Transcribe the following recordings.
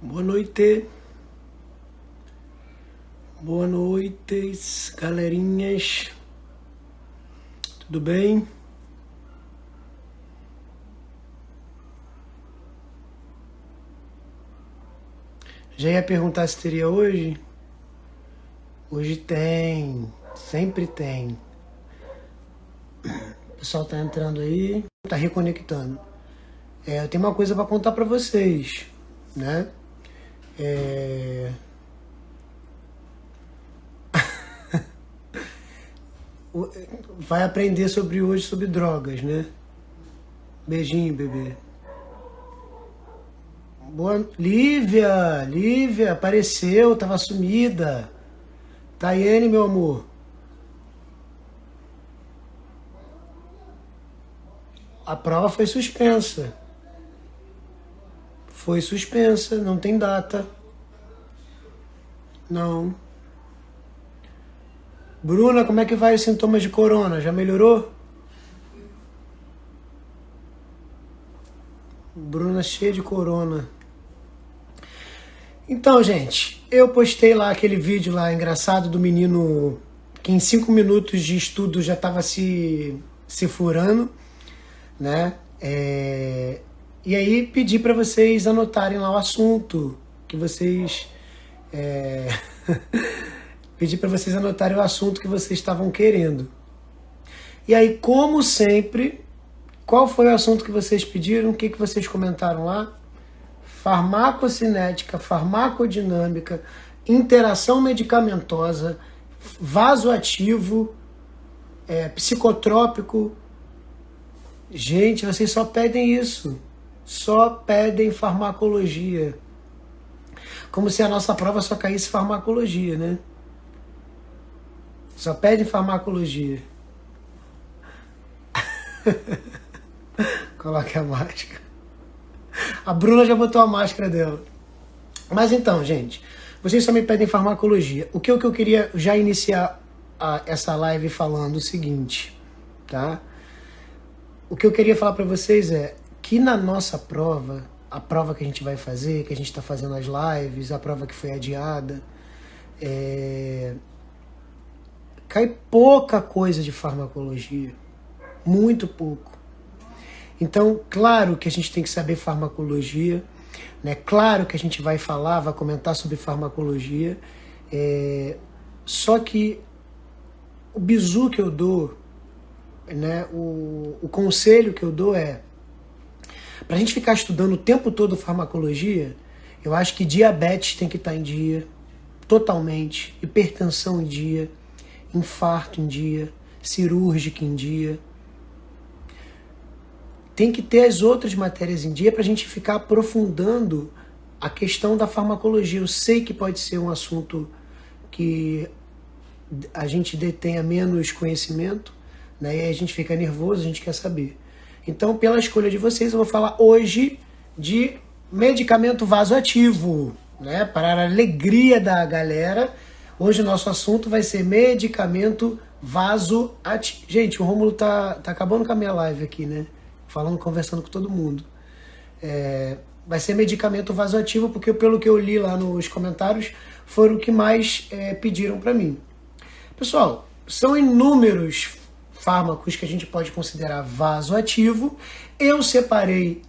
Boa noite, boa noites, galerinhas, tudo bem? Já ia perguntar se teria hoje? Hoje tem, sempre tem. O pessoal tá entrando aí, tá reconectando. Eu tenho uma coisa para contar para vocês, né? Vai aprender sobre hoje sobre drogas, né? Beijinho, bebê. Boa, Lívia, apareceu, tava sumida. Tayane, meu amor. A prova foi suspensa. Foi suspensa, não tem data. Não. Bruna, como é que vai os sintomas de corona? Já melhorou? Bruna cheia de corona. Então, gente, eu postei lá aquele vídeo lá engraçado do menino que em 5 minutos de estudo já estava se furando, né? E aí pedi para vocês anotarem lá o assunto que vocês... pedi para vocês anotarem o assunto que vocês estavam querendo. E aí, como sempre, qual foi o assunto que vocês pediram? O que vocês comentaram lá? Farmacocinética, farmacodinâmica, interação medicamentosa, vasoativo, psicotrópico. Gente, vocês só pedem isso. Só pedem farmacologia. Como se a nossa prova só caísse farmacologia, né? Só pedem farmacologia. Coloque a máscara. A Bruna já botou a máscara dela. Mas então, gente, vocês só me pedem farmacologia. O que eu queria já iniciar essa live falando o seguinte, tá? O que eu queria falar para vocês é que na nossa prova, a prova que a gente vai fazer, que a gente está fazendo as lives, a prova que foi adiada, cai pouca coisa de farmacologia. Muito pouco. Então, claro que a gente tem que saber farmacologia, né? Claro que a gente vai falar, vai comentar sobre farmacologia, só que o bizu que eu dou, né? O conselho que eu dou é, pra gente ficar estudando o tempo todo farmacologia, eu acho que diabetes tem que estar em dia, totalmente, hipertensão em dia, infarto em dia, cirúrgica em dia. Tem que ter as outras matérias em dia para a gente ficar aprofundando a questão da farmacologia. Eu sei que pode ser um assunto que a gente detenha menos conhecimento, né? E aí a gente fica nervoso, a gente quer saber. Então, pela escolha de vocês, eu vou falar hoje de medicamento vasoativo, né? Para a alegria da galera, hoje o nosso assunto vai ser medicamento vasoativo. Gente, o Rômulo tá acabando com a minha live aqui, né? Conversando com todo mundo. Vai ser medicamento vasoativo, porque pelo que eu li lá nos comentários, foram o que mais pediram para mim. Pessoal, são inúmeros fármacos que a gente pode considerar vasoativo. Eu separei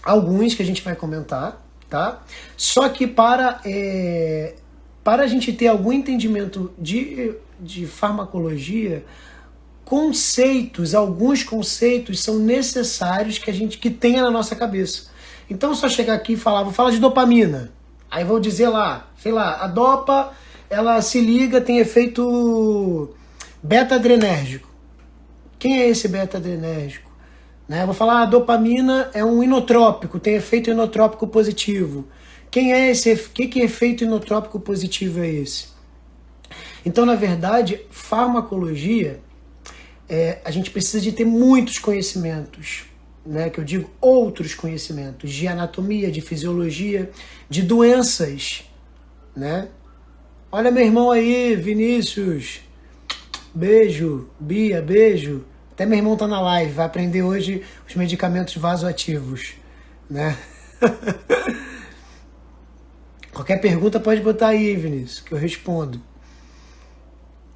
alguns que a gente vai comentar, tá? Só que para a gente ter algum entendimento de farmacologia, alguns conceitos são necessários que tenha na nossa cabeça. Então, só chegar aqui e falar, vou falar de dopamina. Aí vou dizer lá, sei lá, a dopa, ela se liga, tem efeito beta-adrenérgico. Quem é esse beta-adrenérgico? Né? Eu vou falar, a dopamina é um inotrópico, tem efeito inotrópico positivo. Quem é esse? Que efeito inotrópico positivo é esse? Então, na verdade, farmacologia, a gente precisa de ter muitos conhecimentos, né? Que eu digo outros conhecimentos de anatomia, de fisiologia, de doenças, né? Olha meu irmão aí, Vinícius, beijo, Bia, beijo, Até meu irmão tá na live, vai aprender hoje os medicamentos vasoativos, né? Qualquer pergunta pode botar aí, Vinícius, que eu respondo.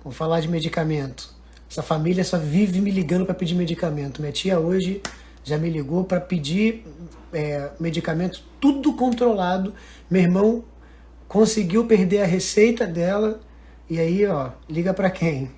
Vamos falar de medicamento. Essa família só vive me ligando para pedir medicamento. Minha tia hoje já me ligou para pedir medicamento, tudo controlado. Meu irmão conseguiu perder a receita dela e aí, ó, liga para quem?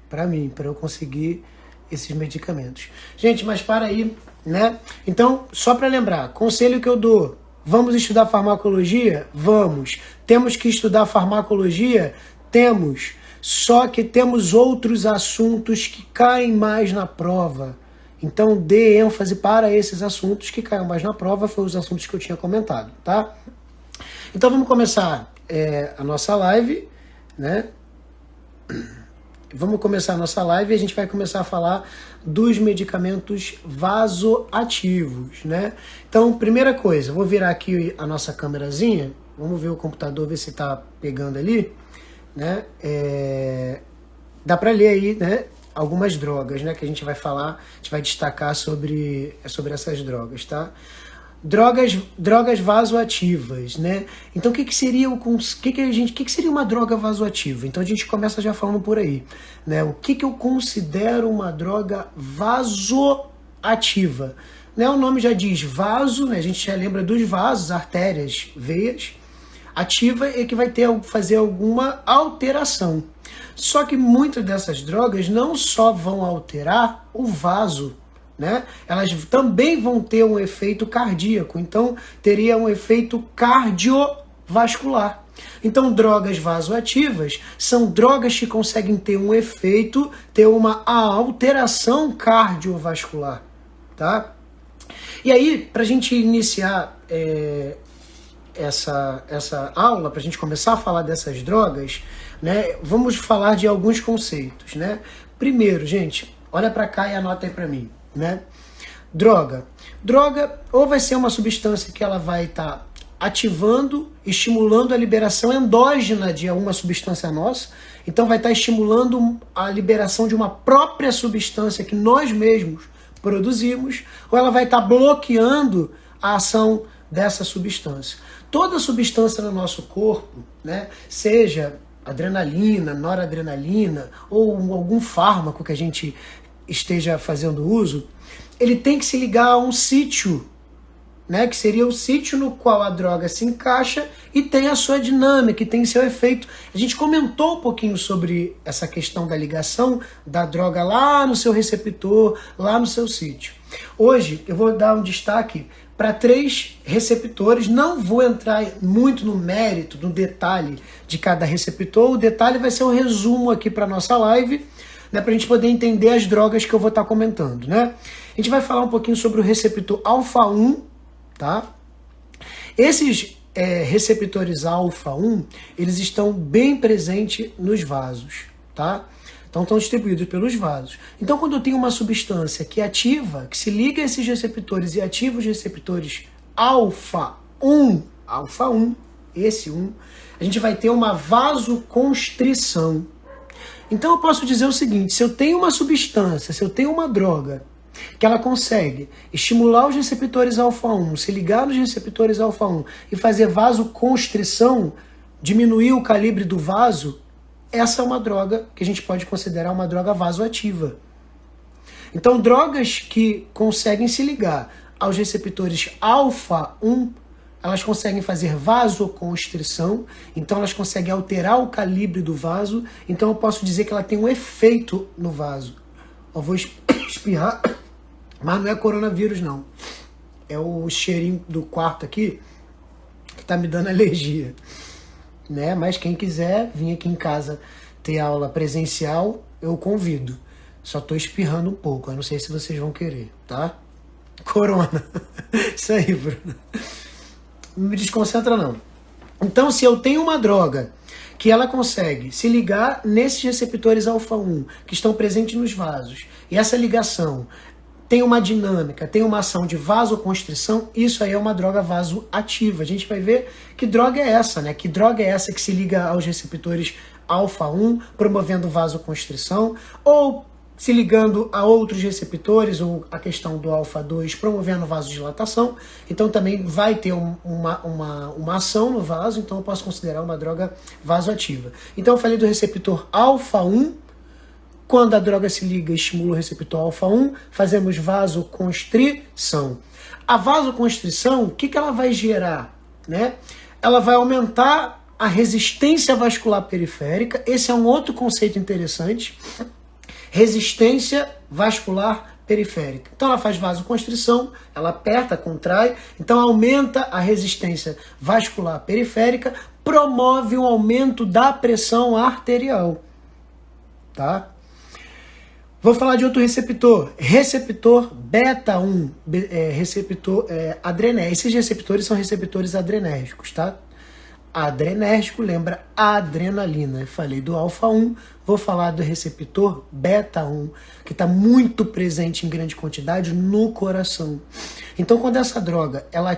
Para mim, para eu conseguir esses medicamentos. Gente, mas para aí, né? Então, só para lembrar, conselho que eu dou: vamos estudar farmacologia? Vamos. Temos que estudar farmacologia? Temos. Só que temos outros assuntos que caem mais na prova. Então dê ênfase para esses assuntos que caem mais na prova, foram os assuntos que eu tinha comentado, tá? Então vamos começar a nossa live, né? Vamos começar a nossa live e a gente vai começar a falar dos medicamentos vasoativos, né? Então, primeira coisa, vou virar aqui a nossa câmerazinha, vamos ver o computador, ver se tá pegando ali, né? Dá para ler aí, né, algumas drogas, né, que a gente vai falar, a gente vai destacar sobre essas drogas, tá? Drogas vasoativas, né? Então o que seria que seria uma droga vasoativa? Então a gente começa já falando por aí, né? O que eu considero uma droga vasoativa? Né? O nome já diz vaso, né? A gente já lembra dos vasos, artérias, veias. Ativa é que vai fazer alguma alteração. Só que muitas dessas drogas não só vão alterar o vaso, né? Elas também vão ter um efeito cardíaco, então teria um efeito cardiovascular. Então, drogas vasoativas são drogas que conseguem ter um efeito, ter uma alteração cardiovascular, tá? E aí, para a gente iniciar essa aula, para a gente começar a falar dessas drogas, né, vamos falar de alguns conceitos, né? Primeiro, gente, olha para cá e anota aí para mim, né? Droga ou vai ser uma substância que ela vai estar ativando, estimulando a liberação endógena de alguma substância nossa, então vai estar estimulando a liberação de uma própria substância que nós mesmos produzimos, ou ela vai estar bloqueando a ação dessa substância. Toda substância no nosso corpo, né, seja adrenalina, noradrenalina ou algum fármaco que a gente esteja fazendo uso, ele tem que se ligar a um sítio, né, que seria o sítio no qual a droga se encaixa e tem a sua dinâmica, e tem seu efeito. A gente comentou um pouquinho sobre essa questão da ligação da droga lá no seu receptor, lá no seu sítio. Hoje eu vou dar um destaque para 3 receptores, não vou entrar muito no mérito, no detalhe de cada receptor, o detalhe vai ser um resumo aqui para a nossa live, né, para a gente poder entender as drogas que eu vou estar comentando, né? A gente vai falar um pouquinho sobre o receptor alfa-1, tá? Esses receptores alfa-1, eles estão bem presentes nos vasos, tá? Então estão distribuídos pelos vasos. Então quando eu tenho uma substância que ativa, que se liga a esses receptores e ativa os receptores alfa-1, esse 1, a gente vai ter uma vasoconstrição. Então eu posso dizer o seguinte: se eu tenho uma substância, se eu tenho uma droga, que ela consegue estimular os receptores alfa-1, se ligar nos receptores alfa-1 e fazer vasoconstrição, diminuir o calibre do vaso, essa é uma droga que a gente pode considerar uma droga vasoativa. Então, drogas que conseguem se ligar aos receptores alfa-1, elas conseguem fazer vasoconstrição, então elas conseguem alterar o calibre do vaso, então eu posso dizer que ela tem um efeito no vaso. Eu vou espirrar, mas não é coronavírus não. É o cheirinho do quarto aqui que tá me dando alergia, né? Mas quem quiser vir aqui em casa ter aula presencial, eu convido. Só tô espirrando um pouco, eu não sei se vocês vão querer, tá? Corona. Isso aí, Bruno. Não me desconcentra não. Então, se eu tenho uma droga que ela consegue se ligar nesses receptores alfa-1 que estão presentes nos vasos, e essa ligação tem uma dinâmica, tem uma ação de vasoconstrição, isso aí é uma droga vasoativa. A gente vai ver que droga é essa, né? Que droga é essa que se liga aos receptores alfa-1, promovendo vasoconstrição, ou se ligando a outros receptores, ou a questão do alfa-2 promovendo vasodilatação. Então também vai ter uma ação no vaso, então eu posso considerar uma droga vasoativa. Então eu falei do receptor alfa-1. Quando a droga se liga e estimula o receptor alfa-1, fazemos vasoconstrição. A vasoconstrição, o que ela vai gerar? Né? Ela vai aumentar a resistência vascular periférica. Esse é um outro conceito interessante. Resistência vascular periférica. Então ela faz vasoconstrição, ela aperta, contrai, então aumenta a resistência vascular periférica, promove um aumento da pressão arterial. Tá? Vou falar de outro receptor, receptor beta-1, receptor adrenérgico. Esses receptores são receptores adrenérgicos, tá? Adrenérgico lembra adrenalina. Falei do alfa-1, vou falar do receptor beta-1, que está muito presente em grande quantidade no coração. Então, quando essa droga ela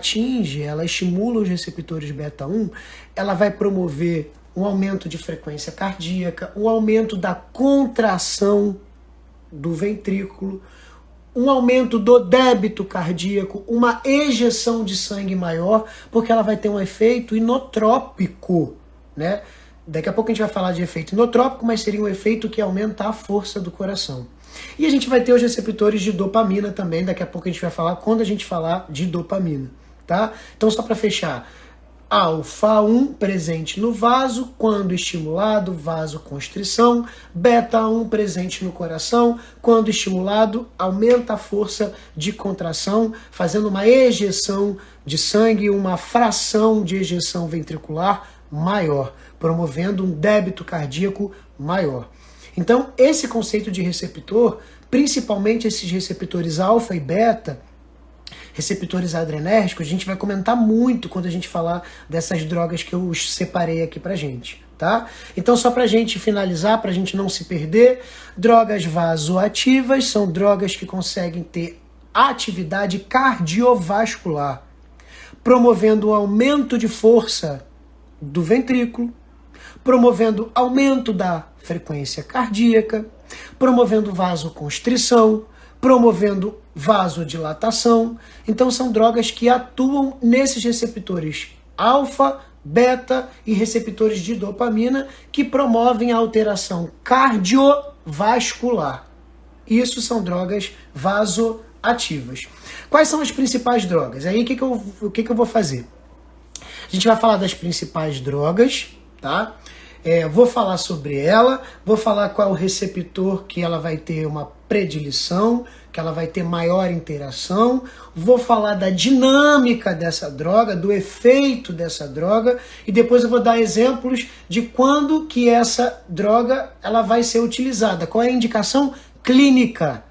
estimula os receptores beta-1, ela vai promover um aumento de frequência cardíaca, um aumento da contração do ventrículo, um aumento do débito cardíaco, uma ejeção de sangue maior, porque ela vai ter um efeito inotrópico, né? Daqui a pouco a gente vai falar de efeito inotrópico, mas seria um efeito que aumenta a força do coração. E a gente vai ter os receptores de dopamina também, daqui a pouco a gente vai falar quando a gente falar de dopamina, tá? Então só para fechar, alfa-1 presente no vaso, quando estimulado, vasoconstrição. Beta-1 presente no coração, quando estimulado, aumenta a força de contração, fazendo uma ejeção de sangue, uma fração de ejeção ventricular maior, promovendo um débito cardíaco maior. Então, esse conceito de receptor, principalmente esses receptores alfa e beta, receptores adrenérgicos, a gente vai comentar muito quando a gente falar dessas drogas que eu separei aqui pra gente, tá? Então, só pra gente finalizar, pra gente não se perder, drogas vasoativas são drogas que conseguem ter atividade cardiovascular, promovendo o aumento de força do ventrículo, promovendo aumento da frequência cardíaca, promovendo vasoconstrição, promovendo vasodilatação. Então são drogas que atuam nesses receptores alfa, beta e receptores de dopamina que promovem a alteração cardiovascular. Isso são drogas vasoativas. Quais são as principais drogas? Aí o que eu vou fazer? A gente vai falar das principais drogas, tá? Vou falar sobre ela, vou falar qual é o receptor que ela vai ter uma predileção, que ela vai ter maior interação, vou falar da dinâmica dessa droga, do efeito dessa droga, e depois eu vou dar exemplos de quando que essa droga ela vai ser utilizada, qual é a indicação clínica,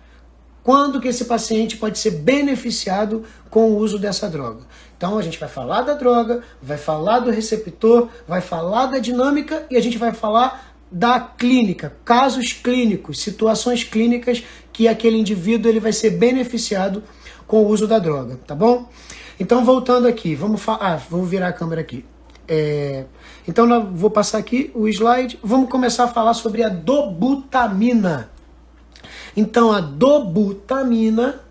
quando que esse paciente pode ser beneficiado com o uso dessa droga. Então a gente vai falar da droga, vai falar do receptor, vai falar da dinâmica e a gente vai falar da clínica, casos clínicos, situações clínicas que aquele indivíduo ele vai ser beneficiado com o uso da droga, tá bom? Então voltando aqui, vou virar a câmera aqui. Então vou passar aqui o slide, vamos começar a falar sobre a dobutamina. Então a dobutamina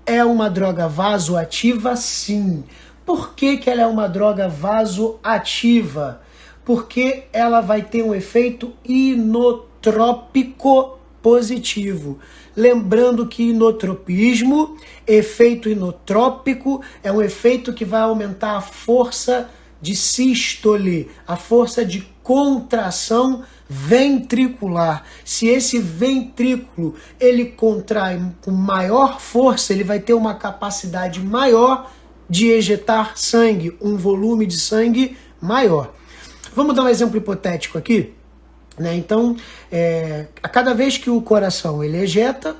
é uma droga vasoativa, sim. Por que ela é uma droga vasoativa? Porque ela vai ter um efeito inotrópico positivo. Lembrando que inotropismo, efeito inotrópico, é um efeito que vai aumentar a força de sístole, a força de contração ventricular. Se esse ventrículo ele contrai com maior força, ele vai ter uma capacidade maior de ejetar sangue, um volume de sangue maior. Vamos dar um exemplo hipotético aqui, né? Então, a cada vez que o coração ele ejeta,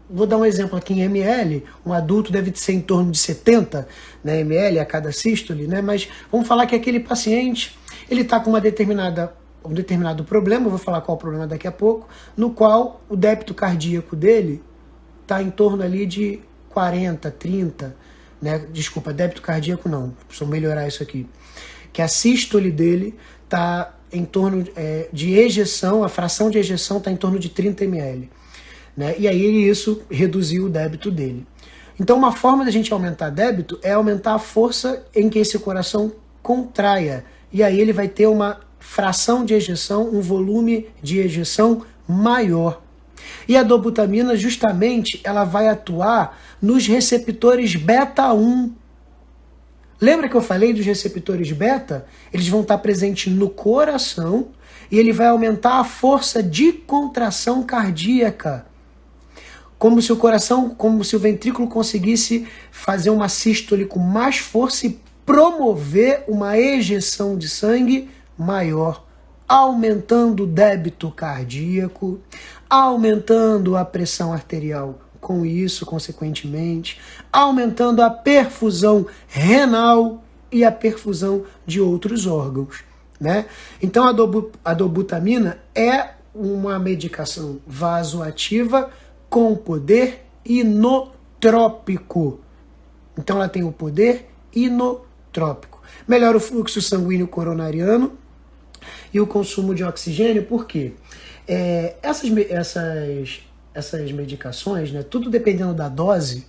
vou dar um exemplo aqui em ml, um adulto deve ser em torno de 70, né, ml a cada sístole, né? Mas vamos falar que aquele paciente ele está com um determinado problema, eu vou falar qual é o problema daqui a pouco, no qual o débito cardíaco dele está em torno ali de 40, 30, né? Desculpa, débito cardíaco não, preciso melhorar isso aqui. Que a sístole dele está em torno de ejeção, a fração de ejeção está em torno de 30 ml. Né? E aí isso reduziu o débito dele. Então uma forma da gente aumentar débito é aumentar a força em que esse coração contraia. E aí ele vai ter uma fração de ejeção, um volume de ejeção maior. E a dobutamina, justamente, ela vai atuar nos receptores beta 1. Lembra que eu falei dos receptores beta? Eles vão estar presentes no coração e ele vai aumentar a força de contração cardíaca. Como se o coração, como se o ventrículo conseguisse fazer uma sístole com mais força e promover uma ejeção de sangue maior, aumentando o débito cardíaco, aumentando a pressão arterial, com isso, consequentemente, aumentando a perfusão renal e a perfusão de outros órgãos, né? Então a dobutamina é uma medicação vasoativa com poder inotrópico. Então ela tem o poder inotrópico. Melhora o fluxo sanguíneo coronariano e o consumo de oxigênio. Por quê? Essas medicações, né, tudo dependendo da dose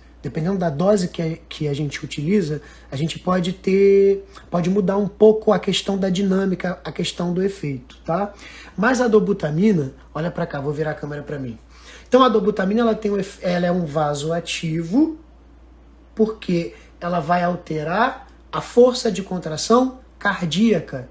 que a gente utiliza, a gente pode mudar um pouco a questão da dinâmica, a questão do efeito, tá? Mas a dobutamina, olha para cá, vou virar a câmera para mim. Então a dobutamina ela é um vasoativo porque ela vai alterar a força de contração cardíaca.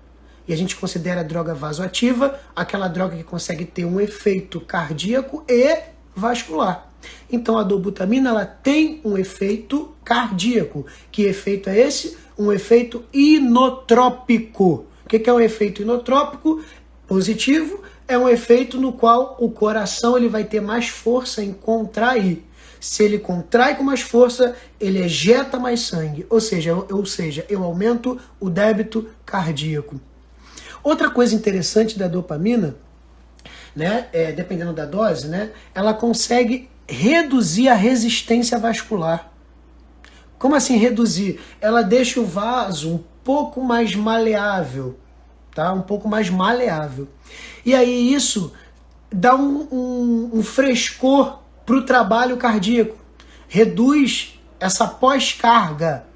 E a gente considera a droga vasoativa aquela droga que consegue ter um efeito cardíaco e vascular. Então a dobutamina ela tem um efeito cardíaco. Que efeito é esse? Um efeito inotrópico. O que é um efeito inotrópico? Positivo é um efeito no qual o coração ele vai ter mais força em contrair. Se ele contrai com mais força, ele ejeta mais sangue. Ou seja, eu aumento o débito cardíaco. Outra coisa interessante da dopamina, né, dependendo da dose, né, ela consegue reduzir a resistência vascular. Como assim reduzir? Ela deixa o vaso um pouco mais maleável, tá? Um pouco mais maleável. E aí isso dá um frescor para o trabalho cardíaco. Reduz essa pós-carga,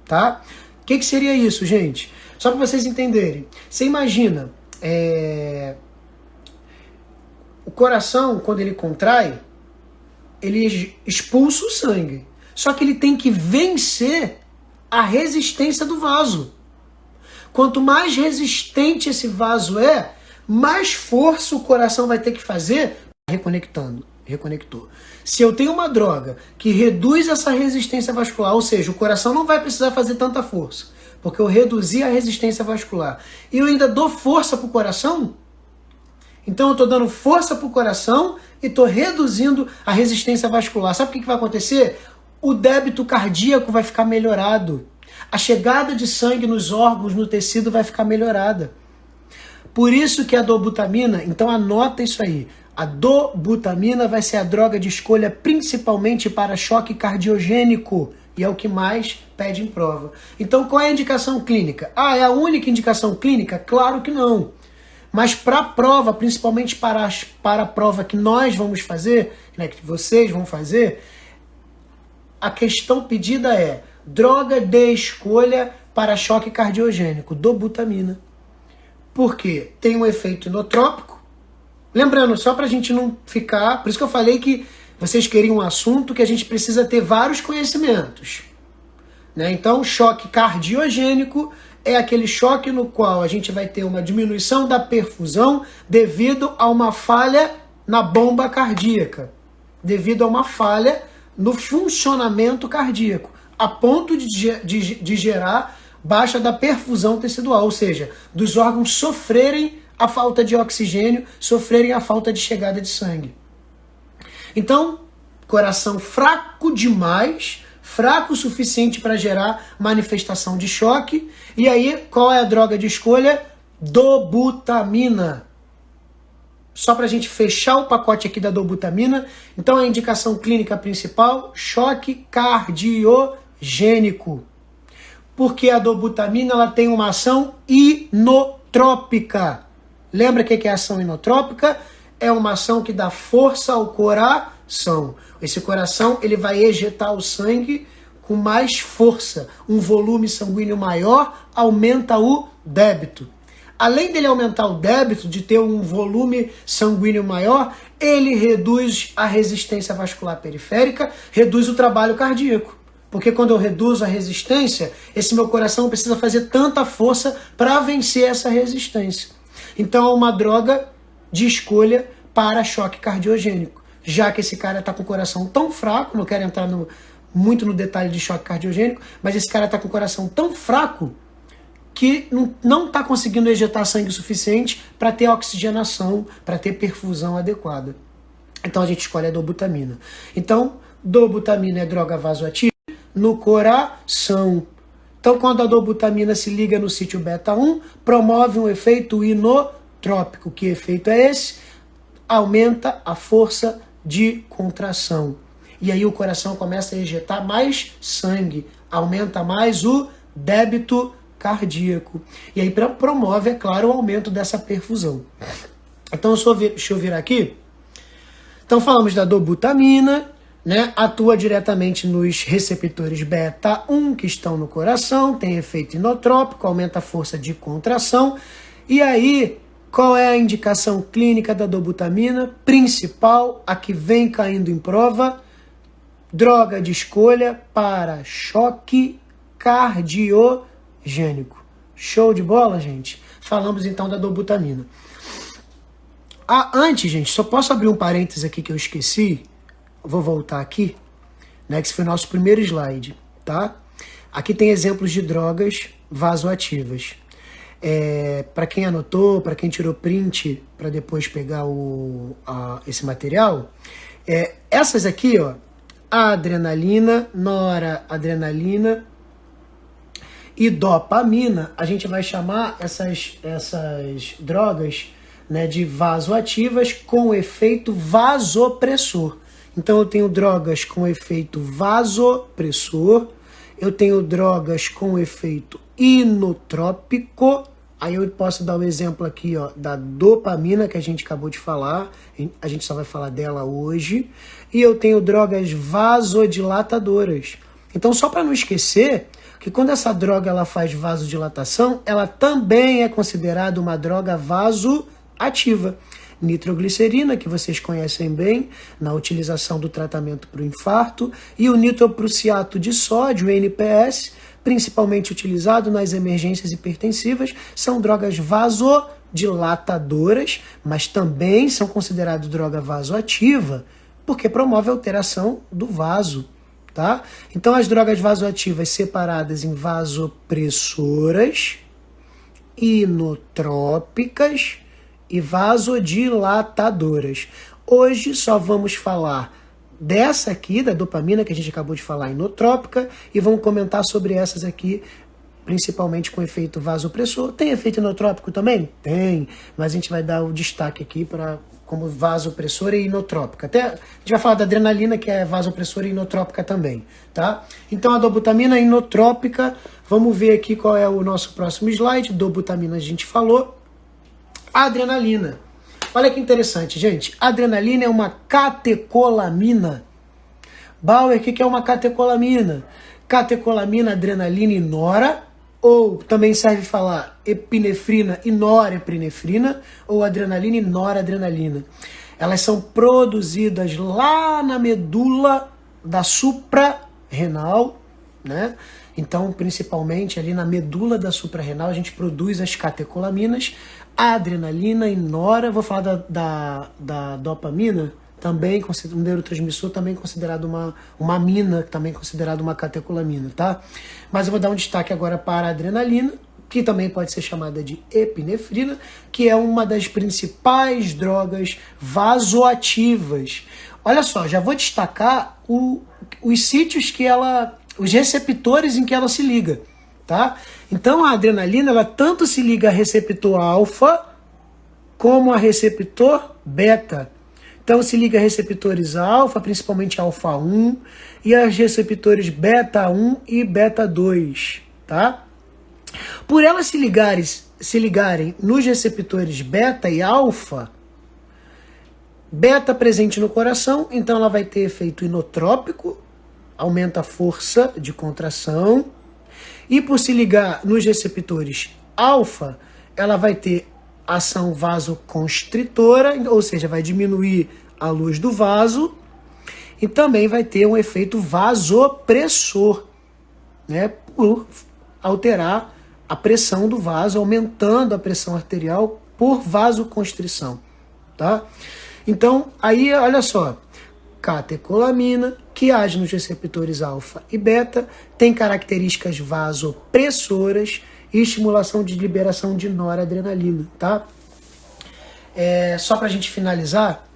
tá? O que seria isso, gente? Só para vocês entenderem. Você imagina, o coração, quando ele contrai, ele expulsa o sangue. Só que ele tem que vencer a resistência do vaso. Quanto mais resistente esse vaso é, mais força o coração vai ter que fazer reconectou. Se eu tenho uma droga que reduz essa resistência vascular, ou seja, o coração não vai precisar fazer tanta força, porque eu reduzi a resistência vascular, e eu ainda dou força para o coração, então eu estou dando força para o coração e estou reduzindo a resistência vascular. Sabe o que vai acontecer? O débito cardíaco vai ficar melhorado. A chegada de sangue nos órgãos, no tecido vai ficar melhorada. Por isso que a dobutamina, então anota isso aí, a dobutamina vai ser a droga de escolha principalmente para choque cardiogênico, e é o que mais pede em prova. Então qual é a indicação clínica? É a única indicação clínica? Claro que não. Mas para a prova, principalmente para a prova que nós vamos fazer, né, que vocês vão fazer, a questão pedida é droga de escolha para choque cardiogênico, dobutamina. Por quê? Tem um efeito inotrópico. Lembrando, só para a gente não ficar... Por isso que eu falei que vocês queriam um assunto que a gente precisa ter vários conhecimentos, né? Então, choque cardiogênico é aquele choque no qual a gente vai ter uma diminuição da perfusão devido a uma falha na bomba cardíaca, devido a uma falha no funcionamento cardíaco, a ponto de gerar baixa da perfusão tecidual, ou seja, dos órgãos sofrerem a falta de oxigênio, sofrerem a falta de chegada de sangue. Então, coração fraco demais, fraco o suficiente para gerar manifestação de choque. E aí, qual é a droga de escolha? Dobutamina. Só para a gente fechar o pacote aqui da dobutamina. Então, a indicação clínica principal, choque cardiogênico. Porque a dobutamina ela tem uma ação inotrópica. inotrópica. Lembra o que é ação inotrópica? É uma ação que dá força ao coração. Esse coração ele vai ejetar o sangue com mais força. Um volume sanguíneo maior aumenta o débito. Além dele aumentar o débito, de ter um volume sanguíneo maior, ele reduz a resistência vascular periférica, reduz o trabalho cardíaco. Porque quando eu reduzo a resistência, esse meu coração precisa fazer tanta força para vencer essa resistência. Então é uma droga de escolha para choque cardiogênico. Já que esse cara está com o coração tão fraco, não quero entrar muito no detalhe de choque cardiogênico, mas esse cara está com o coração tão fraco que não está conseguindo ejetar sangue suficiente para ter oxigenação, para ter perfusão adequada. Então a gente escolhe a dobutamina. Então, dobutamina é droga vasoativa no coração. Então, quando a dobutamina se liga no sítio beta 1, promove um efeito inotrópico. Que efeito é esse? Aumenta a força de contração. E aí o coração começa a ejetar mais sangue, aumenta mais o débito cardíaco. E aí promove, é claro, o aumento dessa perfusão. Então, deixa eu virar aqui. Então, falamos da dobutamina, né? Atua diretamente nos receptores beta 1 que estão no coração, tem efeito inotrópico, aumenta a força de contração. E aí, qual é a indicação clínica da dobutamina? Principal, a que vem caindo em prova, droga de escolha para choque cardiogênico. Show de bola, gente? Falamos então da dobutamina. Antes, gente, só posso abrir um parênteses aqui que eu esqueci. Vou voltar aqui, né? Que esse foi o nosso primeiro slide, tá? Aqui tem exemplos de drogas vasoativas. Para quem anotou, para quem tirou print para depois pegar esse material, essas aqui, ó, adrenalina, noradrenalina e dopamina, a gente vai chamar essas drogas, né, de vasoativas com efeito vasopressor. Então eu tenho drogas com efeito vasopressor, eu tenho drogas com efeito inotrópico. Aí eu posso dar um exemplo aqui, ó, da dopamina que a gente acabou de falar, a gente só vai falar dela hoje. E eu tenho drogas vasodilatadoras. Então, só para não esquecer que quando essa droga ela faz vasodilatação, ela também é considerada uma droga vasoativa. Nitroglicerina, que vocês conhecem bem, na utilização do tratamento para o infarto, e o nitroprusiato de sódio, NPS, principalmente utilizado nas emergências hipertensivas, são drogas vasodilatadoras, mas também são consideradas droga vasoativa, porque promove a alteração do vaso, tá? Então as drogas vasoativas separadas em vasopressoras, inotrópicas e vasodilatadoras. Hoje só vamos falar dessa aqui, da dopamina, que a gente acabou de falar, inotrópica, e vamos comentar sobre essas aqui, principalmente com efeito vasopressor. Tem efeito inotrópico também? Tem, mas a gente vai dar o destaque aqui como vasopressora e inotrópica. Até a gente vai falar da adrenalina, que é vasopressora e inotrópica também, tá? Então a dobutamina é inotrópica, vamos ver aqui qual é o nosso próximo slide. Dobutamina a gente falou. A adrenalina. Olha que interessante, gente. A adrenalina é uma catecolamina. Bauer, o que é uma catecolamina? Catecolamina, adrenalina e nora, ou também serve falar epinefrina e norepinefrina, ou adrenalina e noradrenalina. Elas são produzidas lá na medula da suprarrenal, né? Então, principalmente ali na medula da suprarrenal, a gente produz as catecolaminas, a adrenalina e nora. Vou falar da dopamina, também um neurotransmissor, também considerado uma amina, também considerado uma catecolamina, tá? Mas eu vou dar um destaque agora para a adrenalina, que também pode ser chamada de epinefrina, que é uma das principais drogas vasoativas. Olha só, já vou destacar os sítios que os receptores em que ela se liga, tá? Então a adrenalina, ela tanto se liga a receptor alfa como a receptor beta. Então se liga a receptores alfa, principalmente alfa 1, e a receptores beta 1 e beta 2, tá? Por elas se ligarem se ligarem nos receptores beta e alfa, beta presente no coração, então ela vai ter efeito inotrópico, aumenta a força de contração, e por se ligar nos receptores alfa, ela vai ter ação vasoconstritora, ou seja, vai diminuir a luz do vaso, e também vai ter um efeito vasopressor, né, por alterar a pressão do vaso, aumentando a pressão arterial por vasoconstrição, tá? Então, aí, olha só, catecolamina, que age nos receptores alfa e beta, tem características vasopressoras e estimulação de liberação de noradrenalina, tá? Só pra gente finalizar,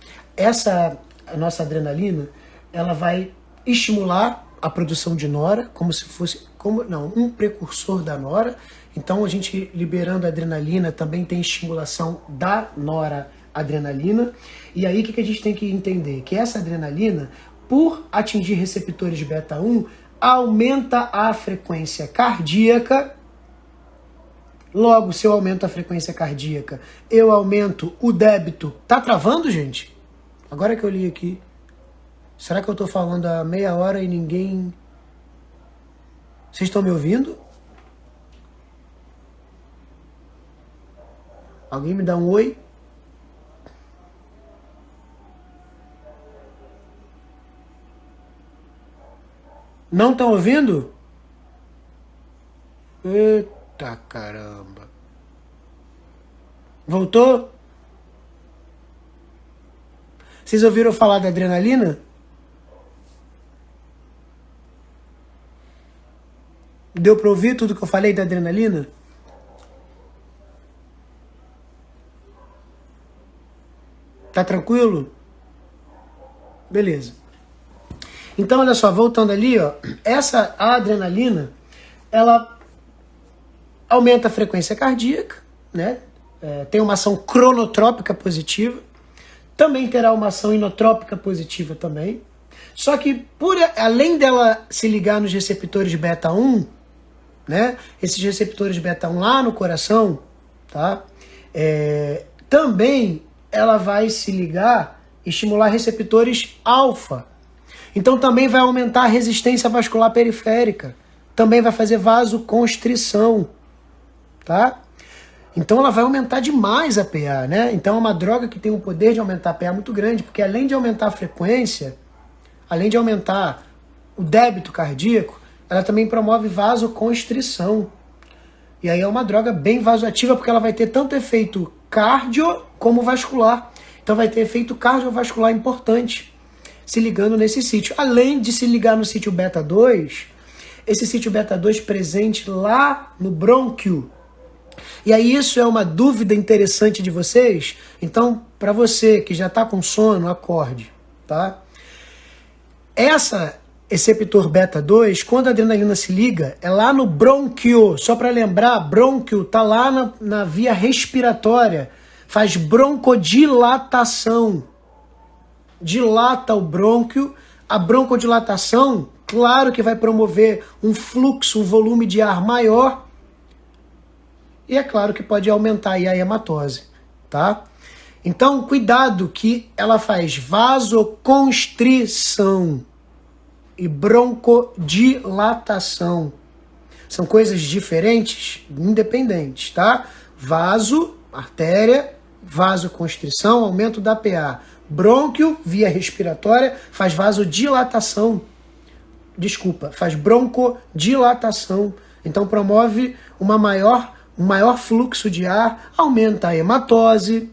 a nossa adrenalina, ela vai estimular a produção de nora, como se fosse, um precursor da nora. Então, a gente liberando a adrenalina também tem estimulação da noradrenalina. E aí, o que a gente tem que entender? Que essa adrenalina, por atingir receptores beta 1, aumenta a frequência cardíaca. Logo, se eu aumento a frequência cardíaca, eu aumento o débito. Tá travando, gente? Agora que eu li aqui. Será que eu tô falando há meia hora e ninguém... Vocês estão me ouvindo? Alguém me dá um oi? Não estão ouvindo? Eita caramba. Voltou? Vocês ouviram falar da adrenalina? Deu para ouvir tudo que eu falei da adrenalina? Tá tranquilo? Beleza. Então, olha só, voltando ali, ó, a adrenalina, ela aumenta a frequência cardíaca, né? Tem uma ação cronotrópica positiva, também terá uma ação inotrópica positiva também. Só que, além dela se ligar nos receptores beta 1, né? Esses receptores beta 1 lá no coração, tá? Também ela vai se ligar e estimular receptores alfa. Então também vai aumentar a resistência vascular periférica. Também vai fazer vasoconstrição, tá? Então ela vai aumentar demais a PA, né? Então é uma droga que tem um poder de aumentar a PA muito grande, porque além de aumentar a frequência, além de aumentar o débito cardíaco, ela também promove vasoconstrição. E aí é uma droga bem vasoativa, porque ela vai ter tanto efeito cardio como vascular. Então vai ter efeito cardiovascular importante, se ligando nesse sítio. Além de se ligar no sítio beta 2, esse sítio beta 2 presente lá no brônquio. E aí isso é uma dúvida interessante de vocês. Então, para você que já está com sono, acorde, tá? Esse receptor beta 2, quando a adrenalina se liga, é lá no brônquio. Só para lembrar, brônquio está lá na via respiratória. Faz broncodilatação. Dilata o brônquio. A broncodilatação, claro que vai promover um fluxo, um volume de ar maior. E é claro que pode aumentar aí a hematose, tá? Então, cuidado que ela faz vasoconstrição e broncodilatação. São coisas diferentes, independentes, tá? Vaso, artéria, vasoconstrição, aumento da PA. Brônquio, via respiratória, faz vasodilatação. Desculpa, faz broncodilatação. Então promove um maior fluxo de ar, aumenta a hematose,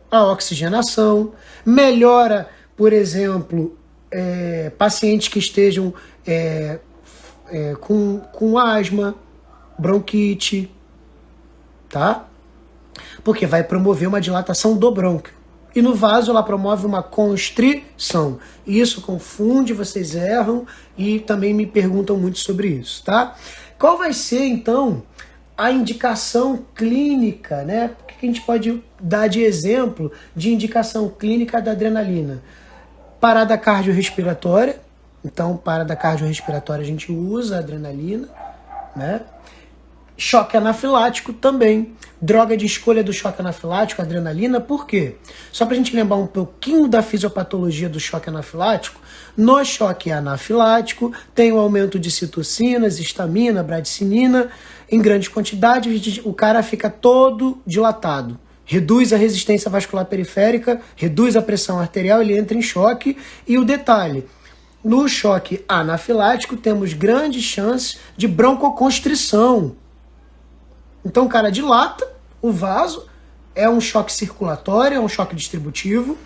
a oxigenação, melhora, por exemplo, pacientes que estejam com asma, bronquite, tá? Porque vai promover uma dilatação do brônquio. E no vaso ela promove uma constrição. E isso confunde, vocês erram e também me perguntam muito sobre isso, tá? Qual vai ser, então, a indicação clínica, né? O que a gente pode dar de exemplo de indicação clínica da adrenalina? Parada cardiorrespiratória. Então, parada cardiorrespiratória a gente usa a adrenalina, né? Choque anafilático também. Droga de escolha do choque anafilático, adrenalina, por quê? Só para a gente lembrar um pouquinho da fisiopatologia do choque anafilático, no choque anafilático tem o aumento de citocinas, histamina, bradicinina, em grandes quantidades, o cara fica todo dilatado. Reduz a resistência vascular periférica, reduz a pressão arterial, ele entra em choque. E o detalhe, no choque anafilático temos grandes chances de broncoconstrição. Então o cara dilata o vaso, é um choque circulatório, é um choque distributivo,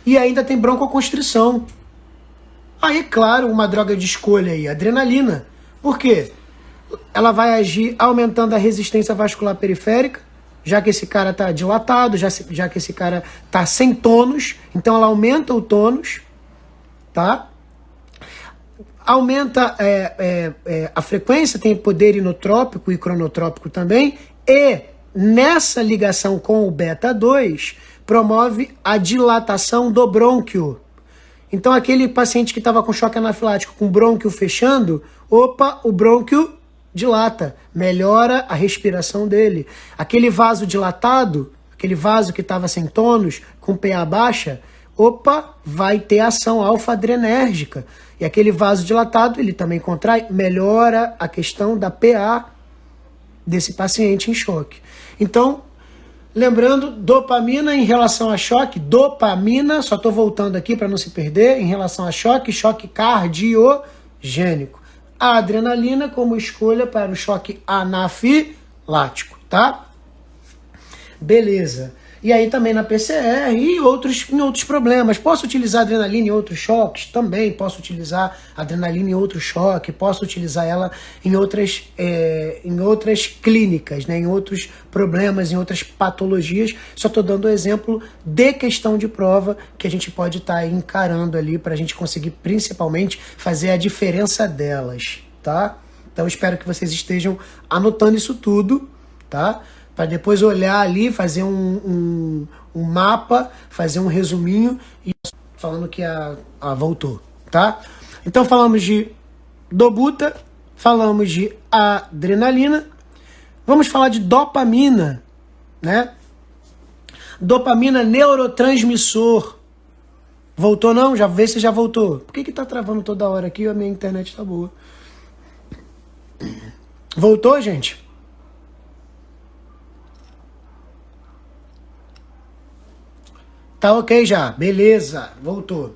e ainda tem broncoconstrição. Aí, claro, uma droga de escolha aí, adrenalina. Por quê? Ela vai agir aumentando a resistência vascular periférica, já que esse cara está dilatado, já que esse cara está sem tônus, então ela aumenta o tônus, tá? Aumenta a frequência, tem poder inotrópico e cronotrópico também, e nessa ligação com o beta-2, promove a dilatação do brônquio. Então aquele paciente que estava com choque anafilático, com o brônquio fechando, opa, o brônquio dilata, melhora a respiração dele. Aquele vaso dilatado, aquele vaso que estava sem tônus, com PA baixa, opa, vai ter ação alfa-adrenérgica. E aquele vaso dilatado, ele também contrai, melhora a questão da PA desse paciente em choque. Então, lembrando, dopamina em relação a choque, dopamina, só estou voltando aqui para não se perder, em relação a choque, choque cardiogênico. A adrenalina como escolha para o choque anafilático, tá? Beleza. E aí também na PCR e em outros problemas. Posso utilizar adrenalina em outros choques? Também posso utilizar adrenalina em outro choque, posso utilizar ela em outras clínicas, né? Em outros problemas, em outras patologias. Só estou dando exemplo de questão de prova que a gente pode estar encarando ali para a gente conseguir principalmente fazer a diferença delas, tá? Então espero que vocês estejam anotando isso tudo, tá? Para depois olhar ali, fazer um mapa, fazer um resuminho e falando que voltou, tá? Então falamos de dobuta, falamos de adrenalina, vamos falar de dopamina, né? Dopamina neurotransmissor. Voltou não? Já vê se já voltou. Por que tá travando toda hora aqui? A minha internet tá boa. Voltou, gente? Tá ok já, beleza, voltou.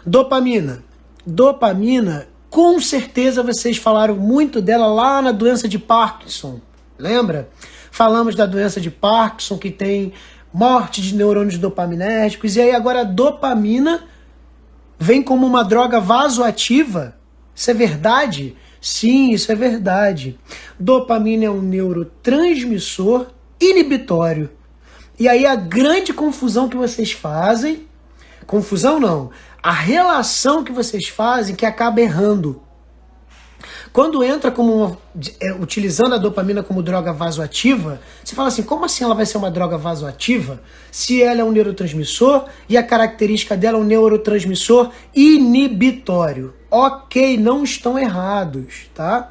Dopamina. Dopamina, com certeza vocês falaram muito dela lá na doença de Parkinson, lembra? Falamos da doença de Parkinson, que tem morte de neurônios dopaminérgicos, e aí agora a dopamina vem como uma droga vasoativa. Isso é verdade? Sim, isso é verdade. Dopamina é um neurotransmissor inibitório. E aí a grande confusão que vocês fazem, confusão não, a relação que vocês fazem que acaba errando. Quando entra utilizando a dopamina como droga vasoativa, você fala assim, como assim ela vai ser uma droga vasoativa se ela é um neurotransmissor e a característica dela é um neurotransmissor inibitório? Ok, não estão errados, tá?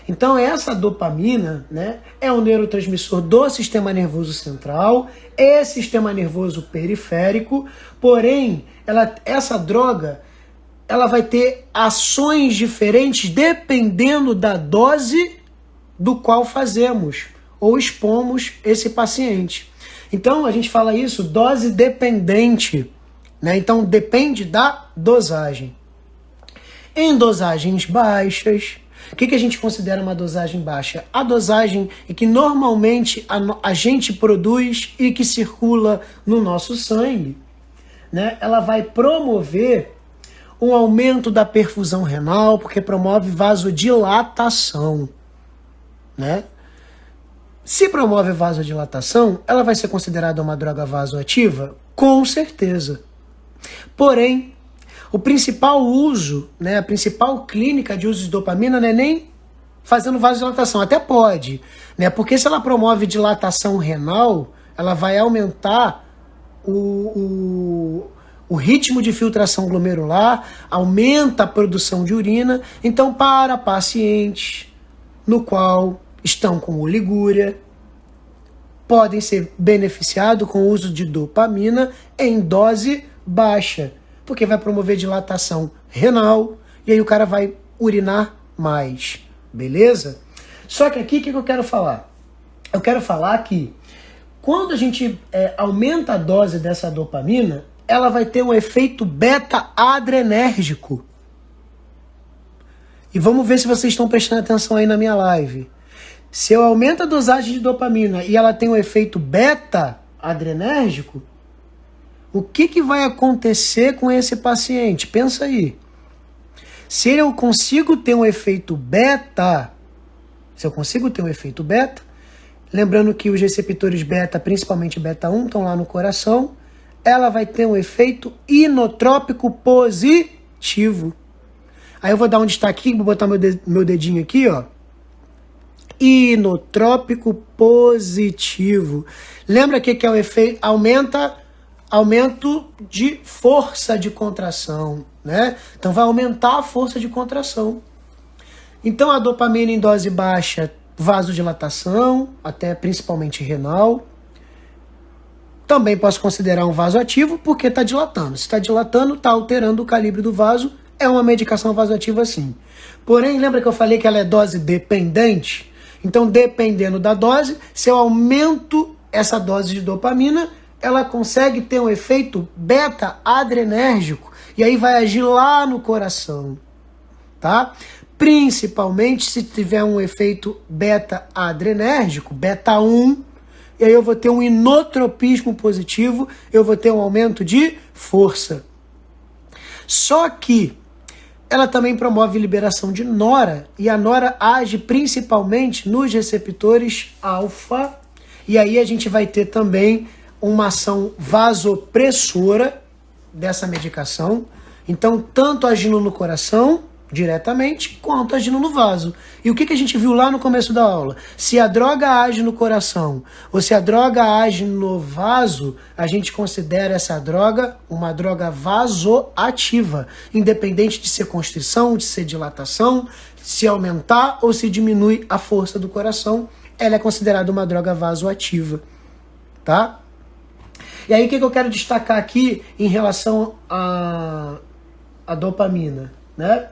Então essa dopamina, né, é um neurotransmissor do sistema nervoso central e sistema nervoso periférico, porém essa droga ela vai ter ações diferentes dependendo da dose do qual fazemos ou expomos esse paciente. Então a gente fala isso, dose dependente, né? Então depende da dosagem. Em dosagens baixas, o que a gente considera uma dosagem baixa? A dosagem é que normalmente a gente produz e que circula no nosso sangue, né? Ela vai promover um aumento da perfusão renal, porque promove vasodilatação, né? Se promove vasodilatação, ela vai ser considerada uma droga vasoativa? Com certeza. Porém, o principal uso, né, a principal clínica de uso de dopamina não é nem fazendo vasodilatação, até pode, né? Porque se ela promove dilatação renal, ela vai aumentar o ritmo de filtração glomerular, aumenta a produção de urina. Então, para pacientes no qual estão com oligúria, podem ser beneficiados com o uso de dopamina em dose baixa, porque vai promover dilatação renal e aí o cara vai urinar mais, beleza? Só que aqui o que eu quero falar? Eu quero falar que quando a gente aumenta a dose dessa dopamina, ela vai ter um efeito beta-adrenérgico. E vamos ver se vocês estão prestando atenção aí na minha live. Se eu aumento a dosagem de dopamina e ela tem um efeito beta-adrenérgico, o que vai acontecer com esse paciente? Pensa aí. Se eu consigo ter um efeito beta, lembrando que os receptores beta, principalmente beta 1, estão lá no coração, ela vai ter um efeito inotrópico positivo. Aí eu vou dar um destaque aqui, vou botar meu dedinho aqui, ó. Inotrópico positivo. Lembra que é o efeito? Aumento de força de contração, né? Então vai aumentar a força de contração. Então a dopamina em dose baixa, vasodilatação, até principalmente renal. Também posso considerar um vasoativo porque está dilatando. Se está dilatando, está alterando o calibre do vaso. É uma medicação vasoativa sim. Porém, lembra que eu falei que ela é dose dependente? Então, dependendo da dose, se eu aumento essa dose de dopamina, ela consegue ter um efeito beta-adrenérgico e aí vai agir lá no coração, tá? Principalmente se tiver um efeito beta-adrenérgico, beta 1, e aí eu vou ter um inotropismo positivo, eu vou ter um aumento de força. Só que ela também promove liberação de nora, e a nora age principalmente nos receptores alfa, e aí a gente vai ter também uma ação vasopressora dessa medicação, então tanto agindo no coração diretamente, quanto agindo no vaso. E o que a gente viu lá no começo da aula? Se a droga age no coração ou se a droga age no vaso, a gente considera essa droga uma droga vasoativa, independente de ser constrição, de ser dilatação, se aumentar ou se diminui a força do coração, ela é considerada uma droga vasoativa, tá? E aí o que eu quero destacar aqui em relação à dopamina, né?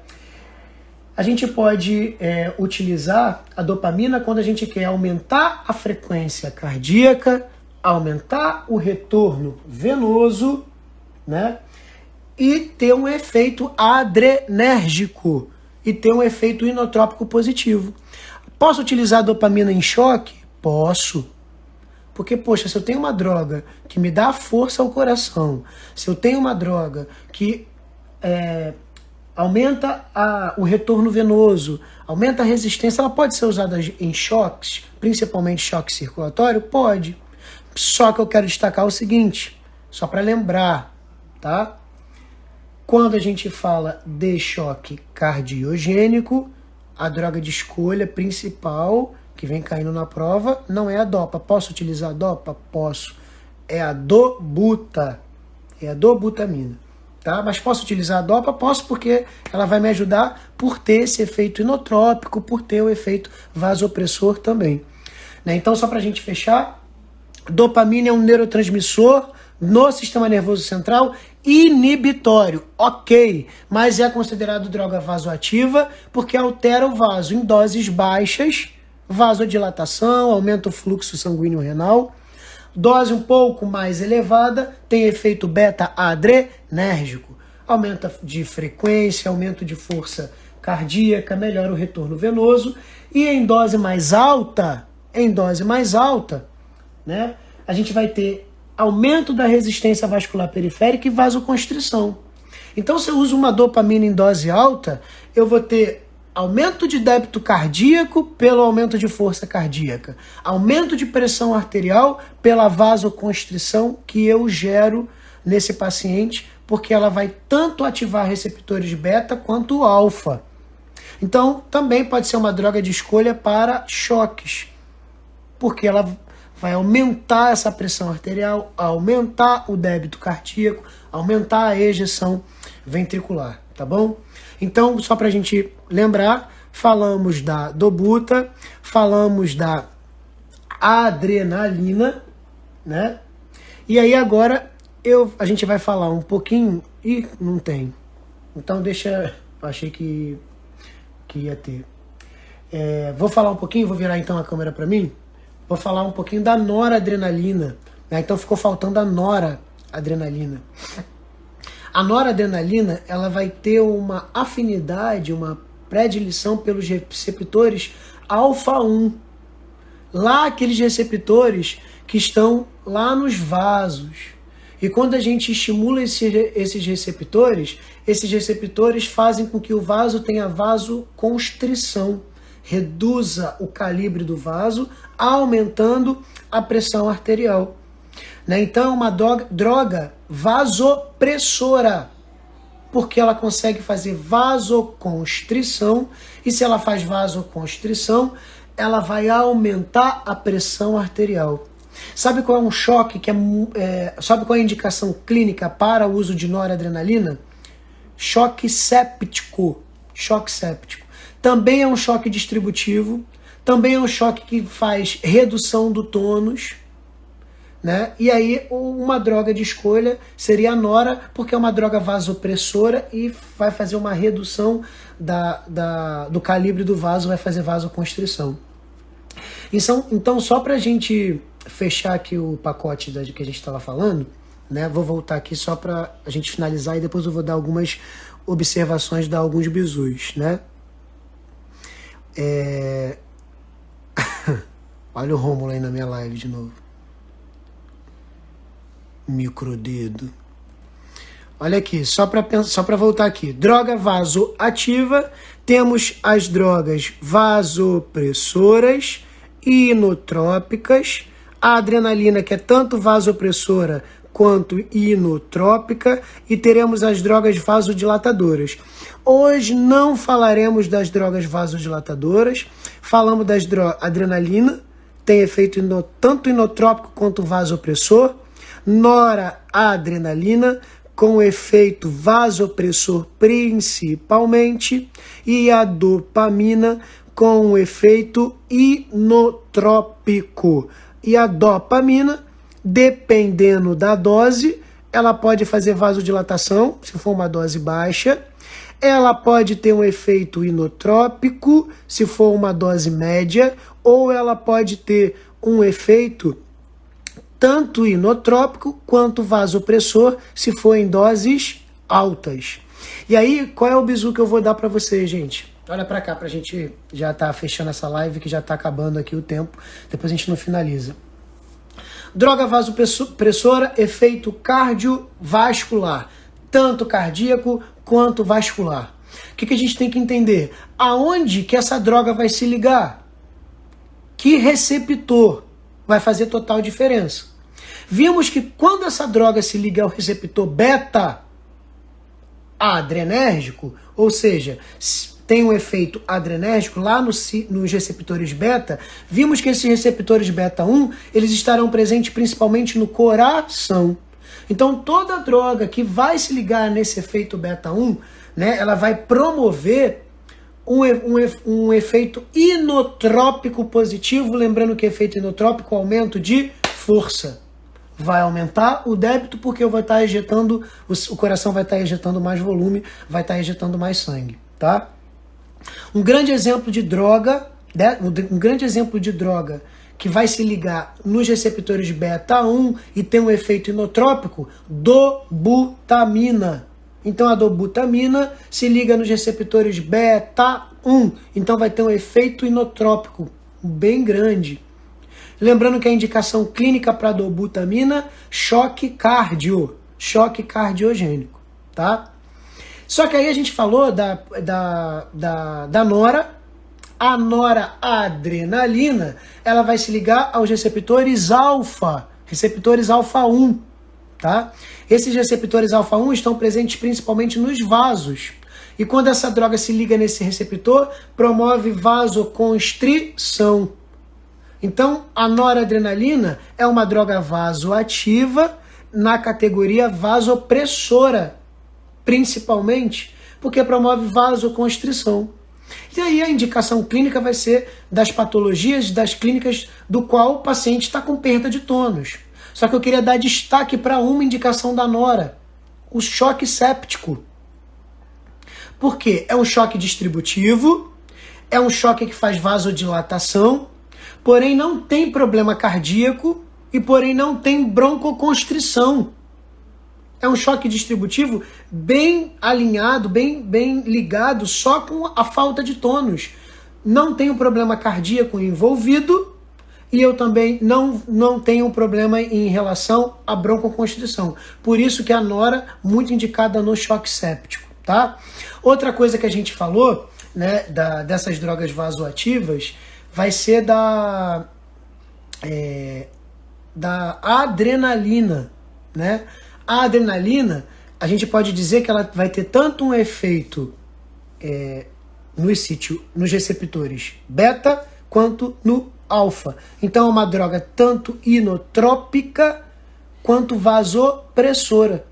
A gente pode utilizar a dopamina quando a gente quer aumentar a frequência cardíaca, aumentar o retorno venoso, né? E ter um efeito adrenérgico e ter um efeito inotrópico positivo. Posso utilizar a dopamina em choque? Posso. Porque, poxa, se eu tenho uma droga que me dá força ao coração, se eu tenho uma droga que aumenta o retorno venoso, aumenta a resistência, ela pode ser usada em choques, principalmente choque circulatório? Pode. Só que eu quero destacar o seguinte, só para lembrar, tá? Quando a gente fala de choque cardiogênico, a droga de escolha principal que vem caindo na prova não é a dopa. Posso utilizar a dopa? Posso. É a dobuta. É a dobutamina. Tá? Mas posso utilizar a dopa? Posso, porque ela vai me ajudar por ter esse efeito inotrópico, por ter o efeito vasopressor também. Né? Então, só para a gente fechar, dopamina é um neurotransmissor no sistema nervoso central inibitório, ok, mas é considerado droga vasoativa porque altera o vaso em doses baixas, vasodilatação, aumenta o fluxo sanguíneo renal. Dose um pouco mais elevada tem efeito beta-adrenérgico, aumenta de frequência, aumento de força cardíaca, melhora o retorno venoso. E em dose mais alta, né, a gente vai ter aumento da resistência vascular periférica e vasoconstrição. Então, se eu uso uma dopamina em dose alta, eu vou ter aumento de débito cardíaco pelo aumento de força cardíaca, aumento de pressão arterial pela vasoconstrição que eu gero nesse paciente, porque ela vai tanto ativar receptores beta quanto alfa. Então, também pode ser uma droga de escolha para choques, porque ela vai aumentar essa pressão arterial, aumentar o débito cardíaco, aumentar a ejeção ventricular, tá bom? Então, só para a gente lembrar, falamos da dobuta, falamos da adrenalina, né? E aí agora a gente vai falar um pouquinho... Ih, não tem. Então deixa... Achei que ia ter. Vou falar um pouquinho, vou virar então a câmera para mim. Vou falar um pouquinho da noradrenalina, né? Então ficou faltando a noradrenalina. A noradrenalina, ela vai ter uma afinidade, uma predileção pelos receptores alfa-1. Lá aqueles receptores que estão lá nos vasos. E quando a gente estimula esses receptores fazem com que o vaso tenha vasoconstrição. Reduza o calibre do vaso, aumentando a pressão arterial. Né? Então é uma droga vasopressora, porque ela consegue fazer vasoconstrição, e se ela faz vasoconstrição, ela vai aumentar a pressão arterial. Sabe qual é um choque sabe qual é a indicação clínica para o uso de noradrenalina? Choque séptico. Choque séptico. Também é um choque distributivo, também é um choque que faz redução do tônus, né? E aí uma droga de escolha seria a nora, porque é uma droga vasopressora e vai fazer uma redução do calibre do vaso, vai fazer vasoconstrição. Então só para a gente fechar aqui o pacote que a gente estava falando, né? Vou voltar aqui só para a gente finalizar e depois eu vou dar algumas observações, dar alguns bizus, né? Olha o Rômulo aí na minha live de novo. Microdedo. Olha aqui, só para voltar aqui. Droga vasoativa, temos as drogas vasopressoras, inotrópicas, a adrenalina, que é tanto vasopressora quanto inotrópica, e teremos as drogas vasodilatadoras. Hoje não falaremos das drogas vasodilatadoras, falamos das adrenalina, tem efeito tanto inotrópico quanto vasopressor, noradrenalina, com efeito vasopressor principalmente, e a dopamina com efeito inotrópico. E a dopamina, dependendo da dose, ela pode fazer vasodilatação, se for uma dose baixa. Ela pode ter um efeito inotrópico, se for uma dose média, ou ela pode ter um efeito tanto inotrópico quanto vasopressor, se for em doses altas. E aí, qual é o bizu que eu vou dar para vocês, gente? Olha para cá, pra gente já tá fechando essa live, que já tá acabando aqui o tempo, depois a gente não finaliza. Droga vasopressora, efeito cardiovascular, tanto cardíaco quanto vascular. O que a gente tem que entender? Aonde que essa droga vai se ligar? Que receptor? Vai fazer total diferença. Vimos que quando essa droga se liga ao receptor beta-adrenérgico, ou seja, tem um efeito adrenérgico lá nos receptores beta, vimos que esses receptores beta-1, eles estarão presentes principalmente no coração. Então toda droga que vai se ligar nesse efeito beta-1, né, ela vai promover um efeito inotrópico positivo, lembrando que efeito inotrópico é aumento de força. Vai aumentar o débito porque vai estar ejetando, o coração vai estar ejetando mais volume, vai estar ejetando mais sangue, tá? Um grande exemplo de droga, que vai se ligar nos receptores beta-1 e tem um efeito inotrópico, dobutamina. Então a dobutamina se liga nos receptores beta-1, então vai ter um efeito inotrópico bem grande. Lembrando que a indicação clínica para dobutamina, choque cardiogênico, tá? Só que aí a gente falou da nora. A noradrenalina, ela vai se ligar aos receptores alfa-1, tá? Esses receptores alfa-1 estão presentes principalmente nos vasos. E quando essa droga se liga nesse receptor, promove vasoconstrição. Então, a noradrenalina é uma droga vasoativa na categoria vasopressora, principalmente porque promove vasoconstrição. E aí a indicação clínica vai ser das patologias, das clínicas do qual o paciente está com perda de tônus. Só que eu queria dar destaque para uma indicação da Nora, o choque séptico. Por quê? É um choque distributivo, é um choque que faz vasodilatação, porém não tem problema cardíaco e porém não tem broncoconstrição. É um choque distributivo bem alinhado, bem ligado só com a falta de tônus. Não tem um problema cardíaco envolvido e eu também não tenho um problema em relação à broncoconstrição. Por isso que a Nora, muito indicada no choque séptico, tá? Outra coisa que a gente falou, né, dessas drogas vasoativas, vai ser da adrenalina, né? A adrenalina, a gente pode dizer que ela vai ter tanto um efeito nos receptores beta quanto no alfa. Então é uma droga tanto inotrópica quanto vasopressora.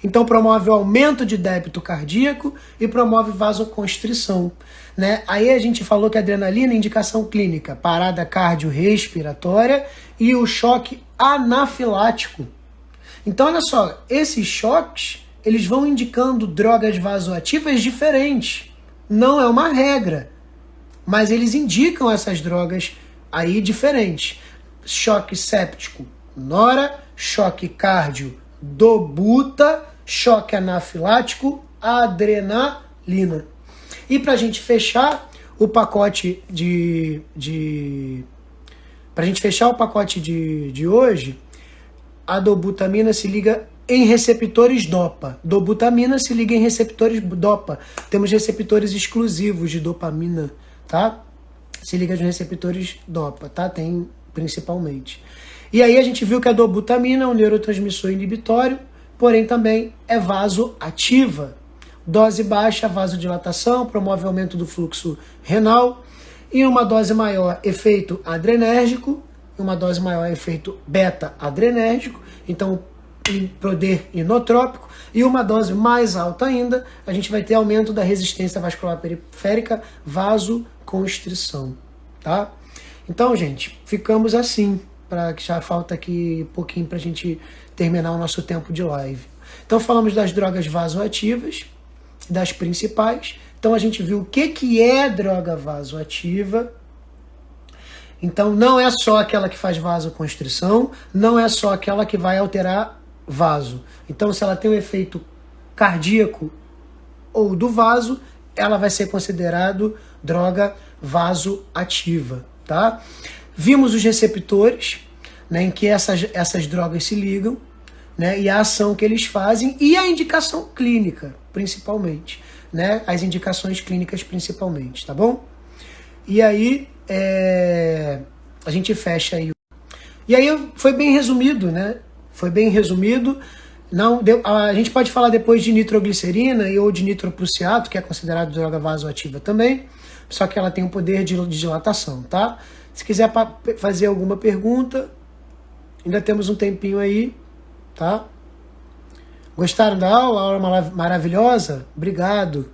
Então promove o aumento de débito cardíaco e promove vasoconstrição, né? Aí a gente falou que a adrenalina é indicação clínica, parada cardiorrespiratória e o choque anafilático. Então olha só, esses choques, eles vão indicando drogas vasoativas diferentes. Não é uma regra, mas eles indicam essas drogas aí diferentes. Choque séptico, Nora, choque cardio, dobuta, choque anafilático, adrenalina. E para a gente fechar o pacote pra gente fechar o pacote de hoje, a dobutamina se liga em receptores DOPA. Dobutamina se liga em receptores DOPA. Temos receptores exclusivos de dopamina, tá? Se liga nos receptores DOPA, tá? Tem principalmente. E aí a gente viu que a dobutamina é um neurotransmissor inibitório, porém também é vasoativa. Dose baixa, vasodilatação, promove aumento do fluxo renal. E uma dose maior, efeito adrenérgico. Uma dose maior, efeito beta-adrenérgico. Então, poder inotrópico. E uma dose mais alta ainda, a gente vai ter aumento da resistência vascular periférica, vasoconstrição, tá? Então, gente, ficamos assim, que já falta aqui um pouquinho para a gente terminar o nosso tempo de live. Então, falamos das drogas vasoativas, das principais. Então, a gente viu o que é droga vasoativa. Então, não é só aquela que faz vasoconstrição, não é só aquela que vai alterar vaso. Então, se ela tem um efeito cardíaco ou do vaso, ela vai ser considerado droga vasoativa, tá? Vimos os receptores, né, em que essas drogas se ligam, né, e a ação que eles fazem e a indicação clínica, principalmente, né, as indicações clínicas principalmente, tá bom? E aí, a gente fecha aí. E aí foi bem resumido, né? Foi bem resumido. Não deu, a gente pode falar depois de nitroglicerina ou de nitroprussiato, que é considerado droga vasoativa também, só que ela tem um poder de dilatação, tá? Se quiser fazer alguma pergunta, ainda temos um tempinho aí, tá? Gostaram da aula? A aula maravilhosa? Obrigado.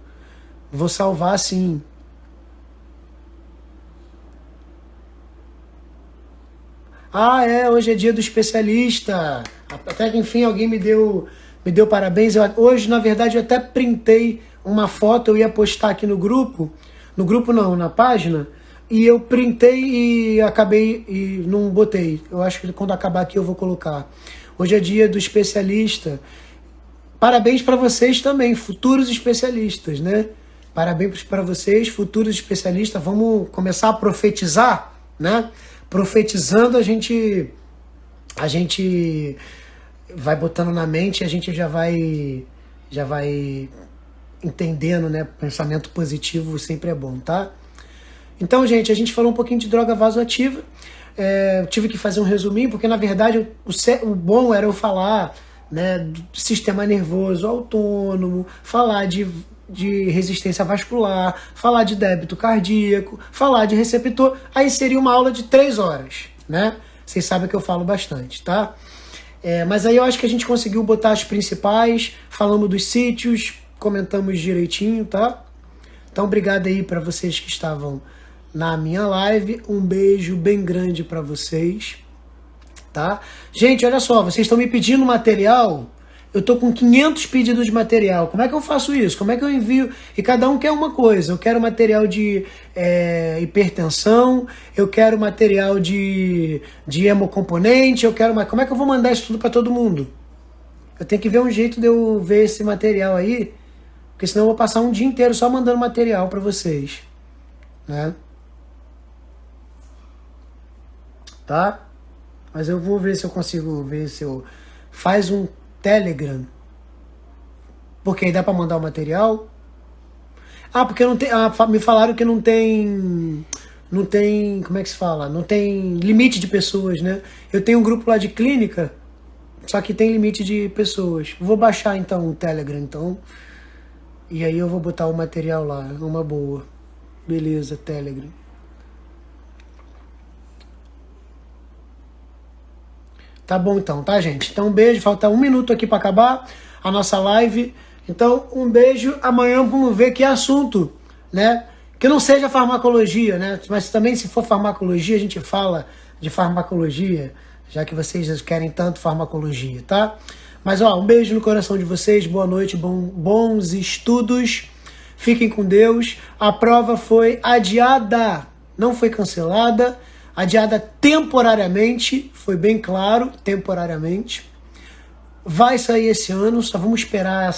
Vou salvar sim. Ah, hoje é dia do especialista. Até que enfim alguém me deu parabéns. Hoje, na verdade, eu até printei uma foto, eu ia postar aqui no grupo. No grupo não, na página. E eu printei e acabei e não botei. Eu acho que quando acabar aqui eu vou colocar. Hoje é dia do especialista. Parabéns para vocês também, futuros especialistas, né? Parabéns para vocês, futuros especialistas. Vamos começar a profetizar, né? Profetizando, a gente vai botando na mente, a gente já vai entendendo, né? Pensamento positivo sempre é bom, tá? Então, gente, a gente falou um pouquinho de droga vasoativa. Eu tive que fazer um resuminho, porque na verdade o bom era eu falar, né, do sistema nervoso autônomo, falar de resistência vascular, falar de débito cardíaco, falar de receptor. Aí seria uma aula de 3 horas, né? Vocês sabem que eu falo bastante, tá? Mas aí eu acho que a gente conseguiu botar as principais, falamos dos sítios, comentamos direitinho, tá? Então, obrigado aí para vocês que estavam na minha live. Um beijo bem grande para vocês, tá? Gente, olha só, vocês estão me pedindo material. Eu tô com 500 pedidos de material. Como é que eu faço isso? Como é que eu envio? E cada um quer uma coisa. Eu quero material de hipertensão, eu quero material de hemocomponente, eu quero... Como é que eu vou mandar isso tudo para todo mundo? Eu tenho que ver um jeito de eu ver esse material aí, porque senão eu vou passar um dia inteiro só mandando material para vocês, né? Tá? Mas eu vou ver se eu consigo ver se eu... Faz um Telegram. Porque aí dá para mandar o material. Ah, porque não tem... me falaram que não tem... Não tem... Como é que se fala? Não tem limite de pessoas, né? Eu tenho um grupo lá de clínica, só que tem limite de pessoas. Vou baixar então o Telegram, então. E aí eu vou botar o material lá. Uma boa. Beleza, Telegram. Tá bom então, tá, gente? Então um beijo, falta 1 minuto aqui para acabar a nossa live. Então um beijo, amanhã vamos ver que assunto, né? Que não seja farmacologia, né? Mas também se for farmacologia, a gente fala de farmacologia, já que vocês querem tanto farmacologia, tá? Mas ó, um beijo no coração de vocês, boa noite, bons estudos, fiquem com Deus. A prova foi adiada, não foi cancelada, adiada temporariamente, foi bem claro, temporariamente. Vai sair esse ano, só vamos esperar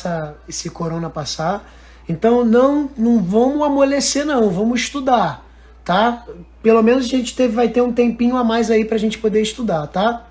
esse corona passar. Então não vamos amolecer não, vamos estudar, tá? Pelo menos a gente vai ter um tempinho a mais aí pra gente poder estudar, tá?